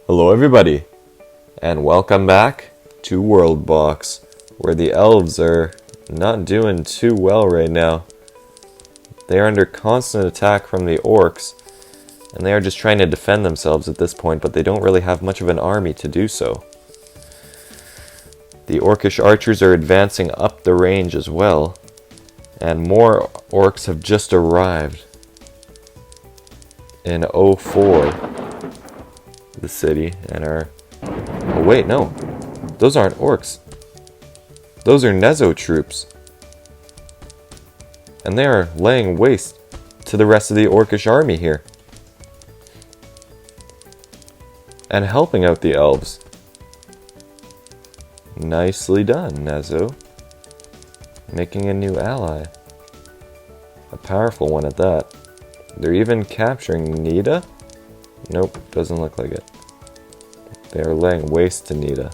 Hello everybody, and welcome back to WorldBox, where the elves are not doing too well right now. They are under constant attack from the orcs, and they are just trying to defend themselves at this point, but they don't really have much of an army to do so. The orcish archers are advancing up the range as well, and more orcs have just arrived in 04, the city, and are... Oh wait, no. Those aren't orcs. Those are Nezo troops. And they are laying waste to the rest of the orcish army here. And helping out the elves. Nicely done, Nezo. Making a new ally. A powerful one at that. They're even capturing Nida? Nope, doesn't look like it. They are laying waste to Nida.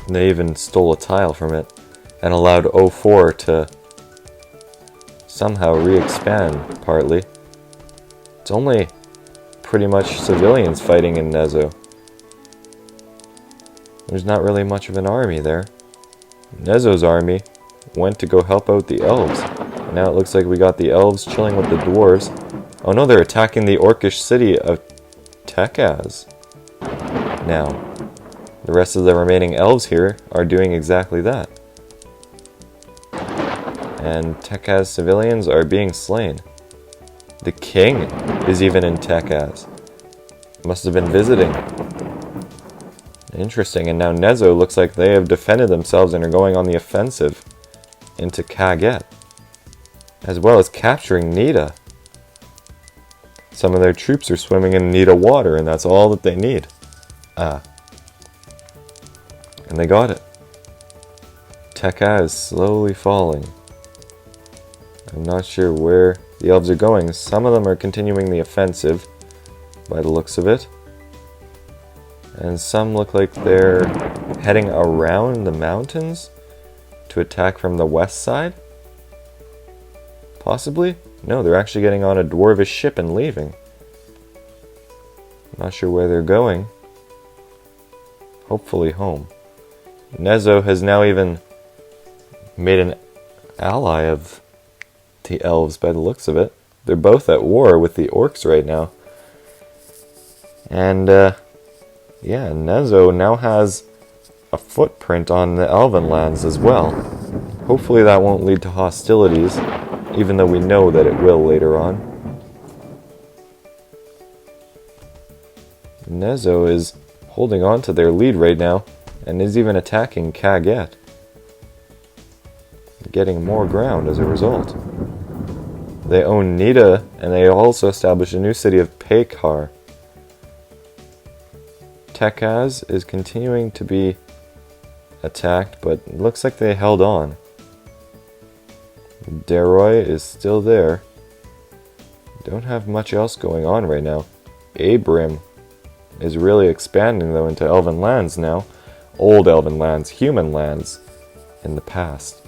They even stole a tile from it and allowed 04 to somehow re-expand, partly. It's only pretty much civilians fighting in Nezo. There's not really much of an army there. Nezo's army went to go help out the elves. And now it looks like we got the elves chilling with the dwarves. Oh no, they're attacking the orcish city of Tekaz. Now, the rest of the remaining elves here are doing exactly that. And Tekaz civilians are being slain. The king is even in Tekaz. Must have been visiting. Interesting, and now Nezo looks like they have defended themselves and are going on the offensive into Kaget, as well as capturing Nida. Some of their troops are swimming in Nida water, and that's all that they need. And they got it. Tekka is slowly falling. I'm not sure where the elves are going. Some of them are continuing the offensive, by the looks of it. And some look like they're heading around the mountains to attack from the west side? Possibly? No, they're actually getting on a dwarvish ship and leaving. Not sure where they're going. Hopefully home. Nezo has now even made an ally of the elves by the looks of it. They're both at war with the orcs right now. And, yeah, Nezo now has a footprint on the elven lands as well. Hopefully that won't lead to hostilities, even though we know that it will later on. Nezo is holding on to their lead right now, and is even attacking Kaget. Getting more ground as a result. They own Nida, and they also established a new city of Pekar. Tekaz is continuing to be attacked, but it looks like they held on. Deroy is still there. Don't have much else going on right now. Abrim is really expanding though into elven lands now. Old elven lands, human lands in the past.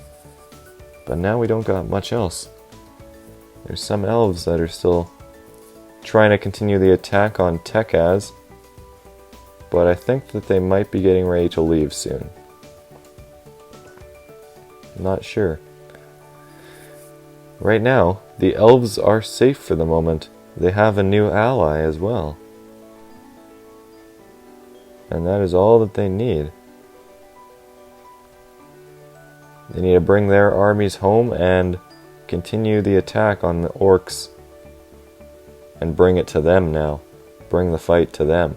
But now we don't got much else. There's some elves that are still trying to continue the attack on Tekaz, but I think that they might be getting ready to leave soon. Not sure. Right now, the elves are safe for the moment. They have a new ally as well. And that is all that they need. They need to bring their armies home and continue the attack on the orcs. And bring it to them now. Bring the fight to them.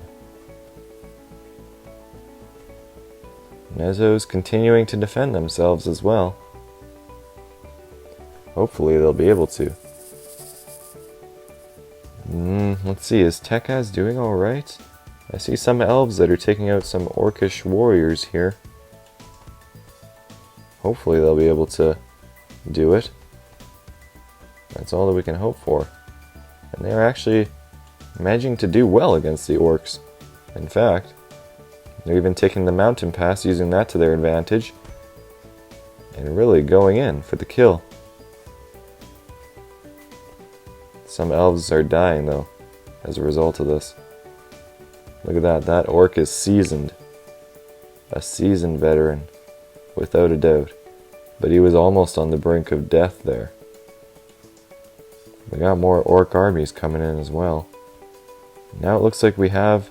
Nezo's continuing to defend themselves as well. Hopefully they'll be able to. Let's see, is Tekaz doing alright? I see some elves that are taking out some orcish warriors here. Hopefully they'll be able to do it. That's all that we can hope for. And they're actually managing to do well against the orcs. In fact, they're even taking the mountain pass, using that to their advantage, and really going in for the kill. Some elves are dying though, as a result of this. Look at that. That orc is seasoned. A seasoned veteran, without a doubt. But he was almost on the brink of death there. We got more orc armies coming in as well. Now it looks like we have...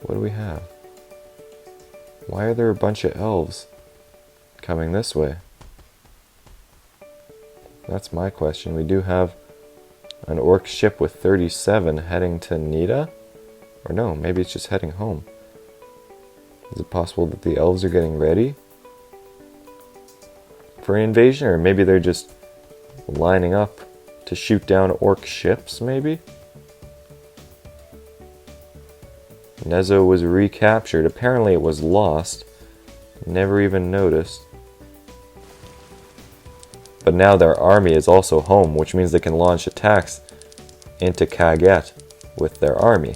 What do we have? Why are there a bunch of elves coming this way? That's my question. We do have an orc ship with 37 heading to Nida? Or no, maybe it's just heading home. Is it possible that the elves are getting ready for an invasion? Or maybe they're just lining up to shoot down orc ships, maybe? Nezo was recaptured. Apparently it was lost. Never even noticed. But now their army is also home, which means they can launch attacks into Kaget with their army.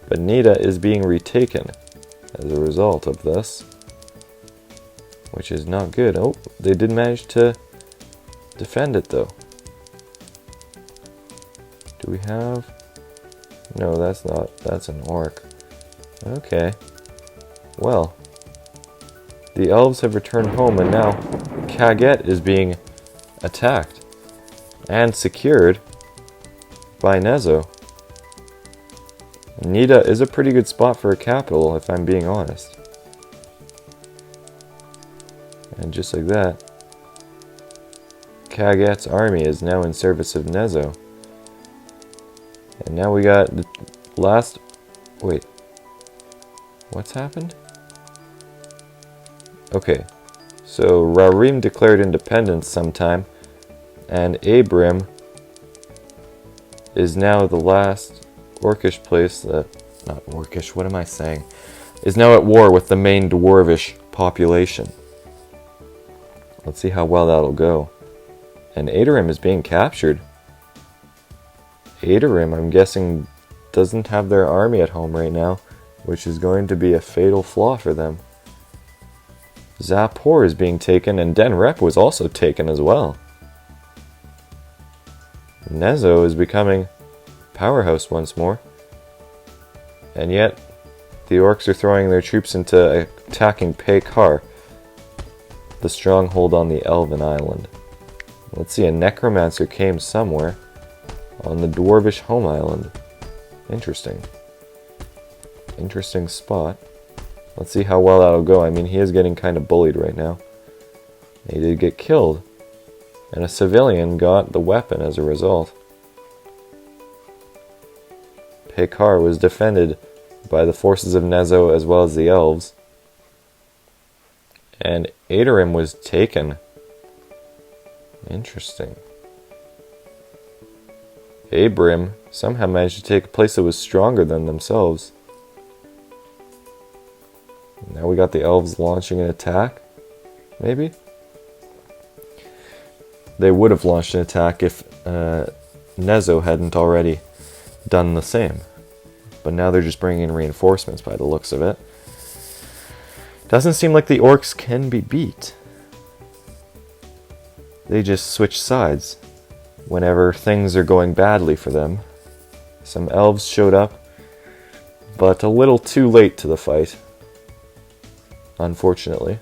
But Nida is being retaken as a result of this, which is not good. Oh, they did manage to defend it though. Do we have... No, that's not. That's an orc. Okay. Well, the elves have returned home and now Kaget is being attacked and secured by Nezo. Nida is a pretty good spot for a capital, if I'm being honest. And just like that, Kaget's army is now in service of Nezo. And now we got the last... Wait. What's happened? Okay. So Rarim declared independence sometime, and Abrim is now the last orcish place that... Not orcish, what am I saying? Is now at war with the main dwarvish population. Let's see how well that'll go. And Adorim is being captured. Adorim, I'm guessing, doesn't have their army at home right now, which is going to be a fatal flaw for them. Zapor is being taken, and Den Rep was also taken as well. Nezo is becoming powerhouse once more. And yet, the orcs are throwing their troops into attacking Pekar, the stronghold on the Elven Island. Let's see, a necromancer came somewhere on the dwarvish home island. Interesting. Interesting spot. Let's see how well that'll go. I mean, he is getting kind of bullied right now. He did get killed. And a civilian got the weapon as a result. Pekar was defended by the forces of Nezo as well as the elves. And Adorim was taken. Interesting. Abrim somehow managed to take a place that was stronger than themselves. Now we got the elves launching an attack. Maybe? They would have launched an attack if Nezo hadn't already done the same. But now they're just bringing in reinforcements by the looks of it. Doesn't seem like the orcs can be beat. They just switch sides whenever things are going badly for them. Some elves showed up, but a little too late to the fight, unfortunately.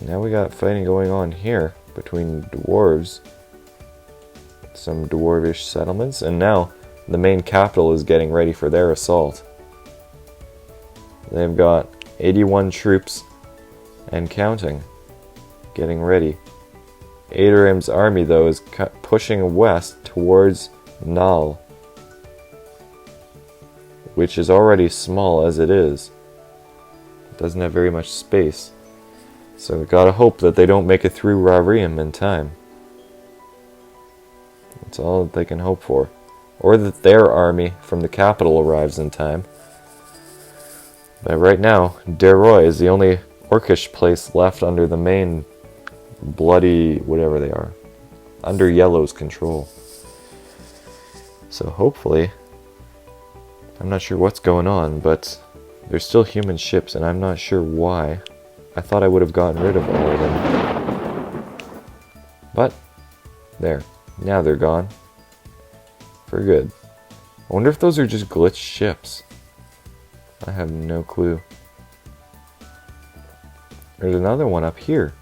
Now we got fighting going on here between dwarves, some dwarvish settlements, and now the main capital is getting ready for their assault. They've got 81 troops and counting, getting ready. Adorim's army, though, is pushing west towards Nal, which is already small as it is. It doesn't have very much space. So we've got to hope that they don't make it through Rarium in time. That's all that they can hope for. Or that their army from the capital arrives in time. But right now, Deroy is the only orcish place left under the main bloody, whatever they are, under Yellow's control. So hopefully, I'm not sure what's going on, but there's still human ships, and I'm not sure why. I thought I would have gotten rid of all of them. But, there. Now they're gone. For good. I wonder if those are just glitched ships. I have no clue. There's another one up here.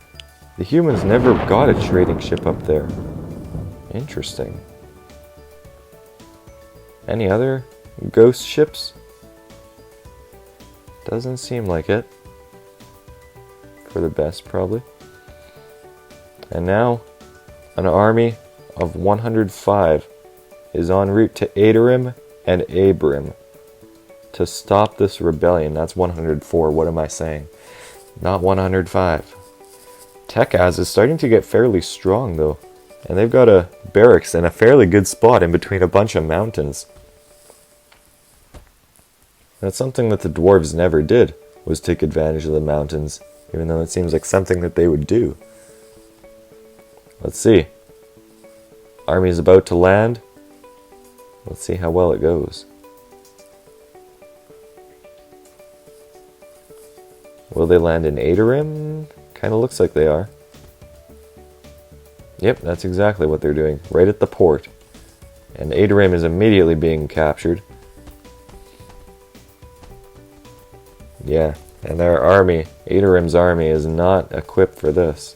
The humans never got a trading ship up there. Interesting. Any other ghost ships? Doesn't seem like it. For the best, probably. And now, an army of 105 is en route to Aderim and Abrim to stop this rebellion. That's 104. What am I saying? Not 105. Tekaz is starting to get fairly strong, though. And they've got a barracks in a fairly good spot in between a bunch of mountains. That's something that the dwarves never did, was take advantage of the mountains, even though it seems like something that they would do. Let's see. Army is about to land. Let's see how well it goes. Will they land in Aderim? Kind of looks like they are. Yep, that's exactly what they're doing, right at the port. And Aderim is immediately being captured. Yeah, and their army, Aderim's army, is not equipped for this.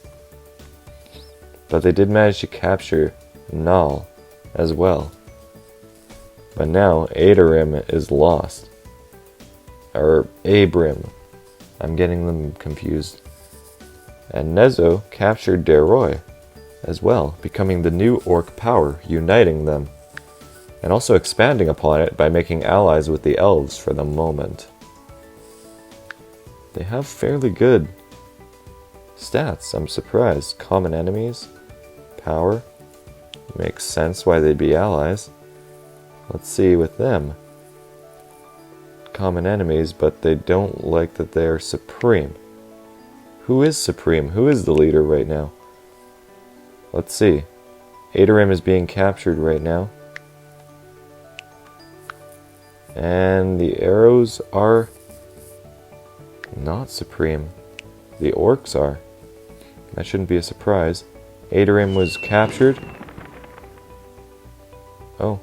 But they did manage to capture Null as well. But now Aderim is lost. Or Abrim. I'm getting them confused. And Nezo captured Deroy as well, becoming the new orc power, uniting them. And also expanding upon it by making allies with the elves for the moment. They have fairly good stats, I'm surprised. Common enemies, power, makes sense why they'd be allies. Let's see with them. Common enemies, but they don't like that they're supreme. Who is supreme? Who is the leader right now? Let's see. Aderim is being captured right now. And the arrows are not supreme. The orcs are. That shouldn't be a surprise. Aderim was captured. Oh.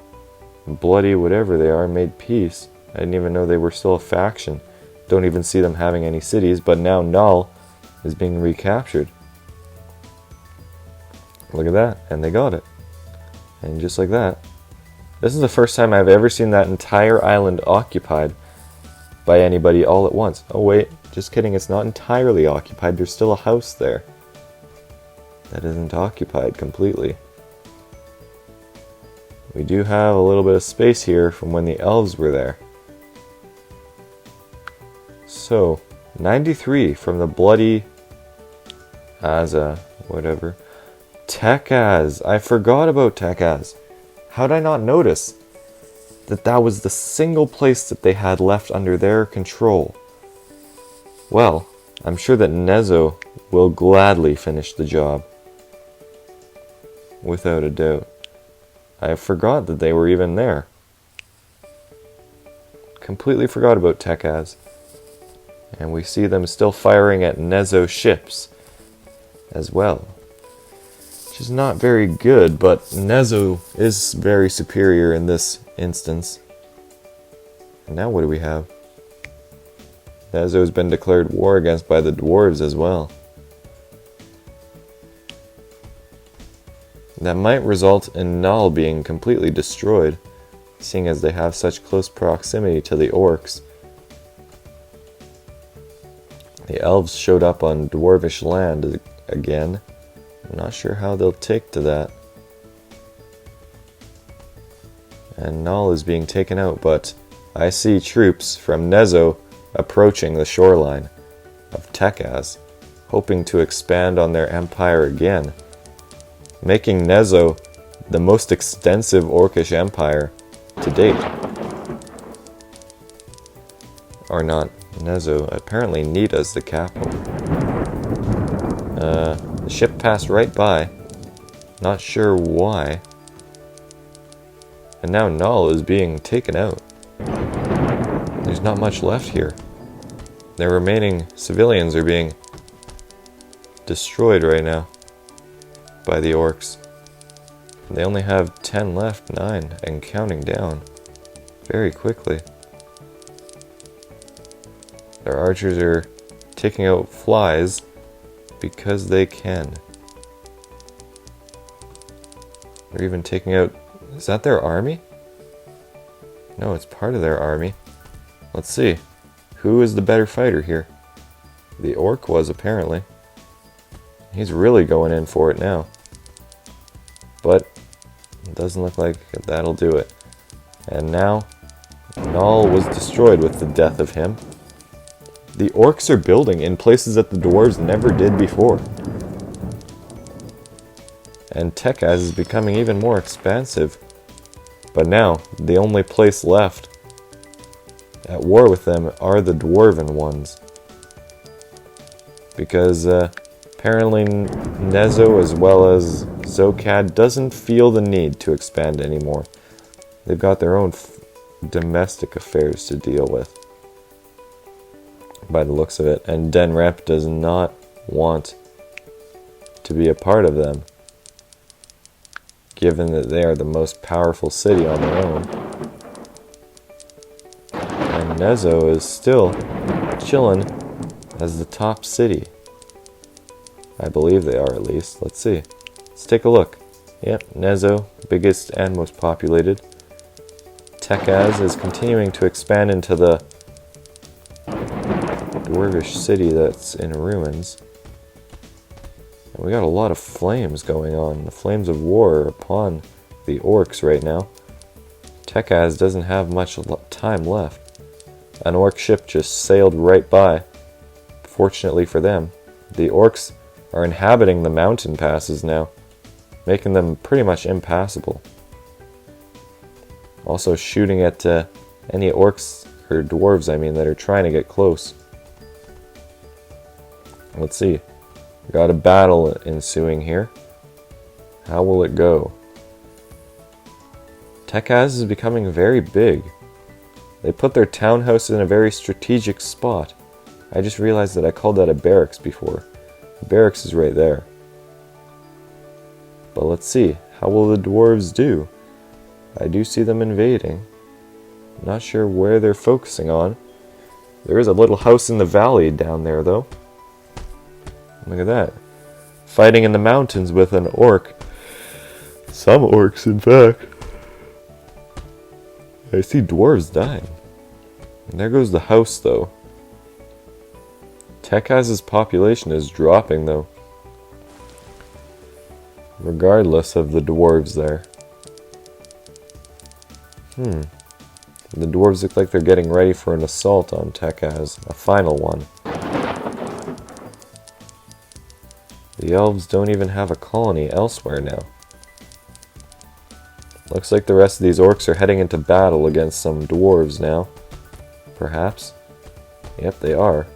Bloody whatever they are made peace. I didn't even know they were still a faction. Don't even see them having any cities, but now Null is being recaptured. Look at that, and they got it. And just like that. This is the first time I've ever seen that entire island occupied by anybody all at once. Oh wait, just kidding, it's not entirely occupied, there's still a house there that isn't occupied completely. We do have a little bit of space here from when the elves were there. So, 93 from the bloody whatever. Tekaz. I forgot about Tekaz. How did I not notice that that was the single place that they had left under their control? Well, I'm sure that Nezo will gladly finish the job. Without a doubt. I forgot that they were even there. Completely forgot about Tekaz. And we see them still firing at Nezo ships as well. Which is not very good, but Nezo is very superior in this instance. And now what do we have? Nezo has been declared war against by the dwarves as well. That might result in Null being completely destroyed, seeing as they have such close proximity to the orcs. The elves showed up on dwarvish land again. I'm not sure how they'll take to that. And Null is being taken out, but I see troops from Nezo approaching the shoreline of Tekaz, hoping to expand on their empire again, making Nezo the most extensive orcish empire to date. Or not. Nezo, apparently Nita's the capital. The ship passed right by. Not sure why. And now Null is being taken out. There's not much left here. Their remaining civilians are being destroyed right now by the orcs. They only have 10 left, 9, and counting down. very quickly. Their archers are taking out flies because they can. They're even taking out... Is that their army? No, it's part of their army. Let's see. Who is the better fighter here? The orc was, apparently. He's really going in for it now. But it doesn't look like that'll do it. And now, Null was destroyed with the death of him. The orcs are building in places that the dwarves never did before. And Tekaz is becoming even more expansive. But now, the only place left at war with them are the dwarven ones. Because apparently Nezo as well as Zokad doesn't feel the need to expand anymore. They've got their own domestic affairs to deal with, by the looks of it. And Denrep does not want to be a part of them, given that they are the most powerful city on their own. And Nezo is still chilling as the top city. I believe they are, at least. Let's see. Let's take a look. Yep, Nezo, biggest and most populated. Tekaz is continuing to expand into the dwarvish city that's in ruins. And we got a lot of flames going on. The flames of war are upon the orcs right now. Tekaz doesn't have much time left. An orc ship just sailed right by. Fortunately for them, the orcs are inhabiting the mountain passes now, making them pretty much impassable. Also shooting at any orcs, or dwarves I mean, that are trying to get close. Let's see. We got a battle ensuing here. How will it go? Tekaz is becoming very big. They put their townhouse in a very strategic spot. I just realized that I called that a barracks before. The barracks is right there. But let's see. How will the dwarves do? I do see them invading. I'm not sure where they're focusing on. There is a little house in the valley down there, though. Look at that. Fighting in the mountains with an orc. Some orcs, in fact. I see dwarves dying. And there goes the house, though. Tekaz's population is dropping, though. Regardless of the dwarves there. The dwarves look like they're getting ready for an assault on Tekaz. A final one. The elves don't even have a colony elsewhere now. Looks like the rest of these orcs are heading into battle against some dwarves now. Perhaps. Yep, they are.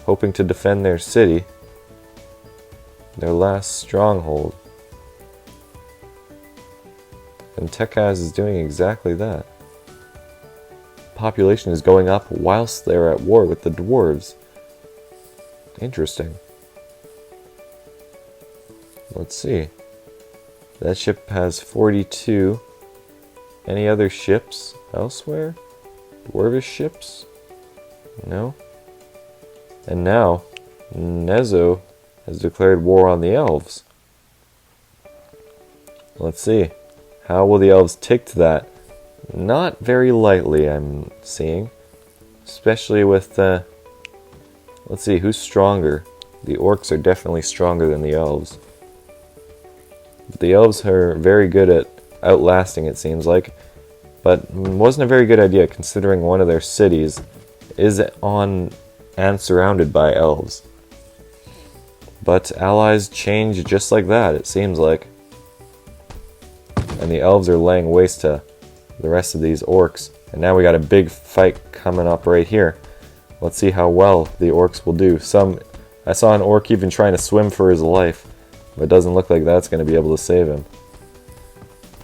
Hoping to defend their city. Their last stronghold. And Tekaz is doing exactly that. Population is going up whilst they're at war with the dwarves. Interesting. Let's see. That ship has 42. Any other ships elsewhere? Dwarvish ships? No. And now, Nezo has declared war on the elves. Let's see. How will the elves take to that? Not very lightly, I'm seeing. Especially with, let's see, who's stronger? The orcs are definitely stronger than the elves. The elves are very good at outlasting, it seems like. But wasn't a very good idea considering one of their cities is on and surrounded by elves. But allies change just like that, it seems like. And the elves are laying waste to the rest of these orcs. And now we got a big fight coming up right here. Let's see how well the orcs will do. I saw an orc even trying to swim for his life. But it doesn't look like that's going to be able to save him.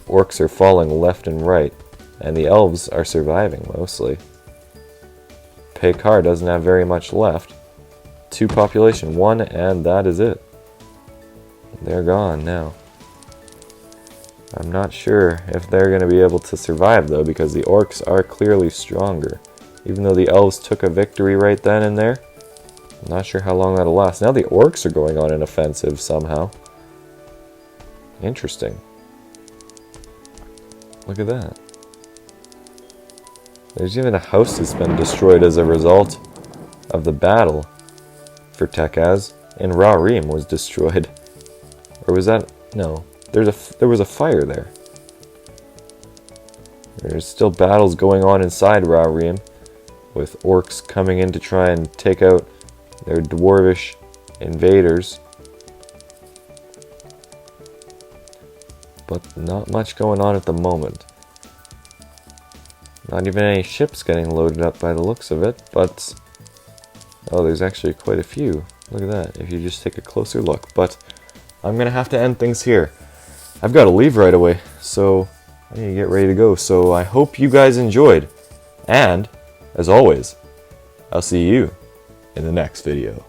Orcs are falling left and right. And the elves are surviving mostly. Pekar doesn't have very much left. 2 population, 1, and that is it. They're gone now. I'm not sure if they're going to be able to survive, though, because the orcs are clearly stronger. Even though the elves took a victory right then and there, I'm not sure how long that'll last. Now the orcs are going on an offensive somehow. Interesting. Look at that. There's even a house that's been destroyed as a result of the battle for Tekaz, and Ra-Reem was destroyed. Or was that... No. There was a fire there. There's still battles going on inside Ra-Reem, with orcs coming in to try and take out their dwarvish invaders. But not much going on at the moment. Not even any ships getting loaded up by the looks of it, but... Oh, there's actually quite a few. Look at that, if you just take a closer look. But I'm going to have to end things here. I've got to leave right away, so I need to get ready to go. So I hope you guys enjoyed. And, as always, I'll see you in the next video.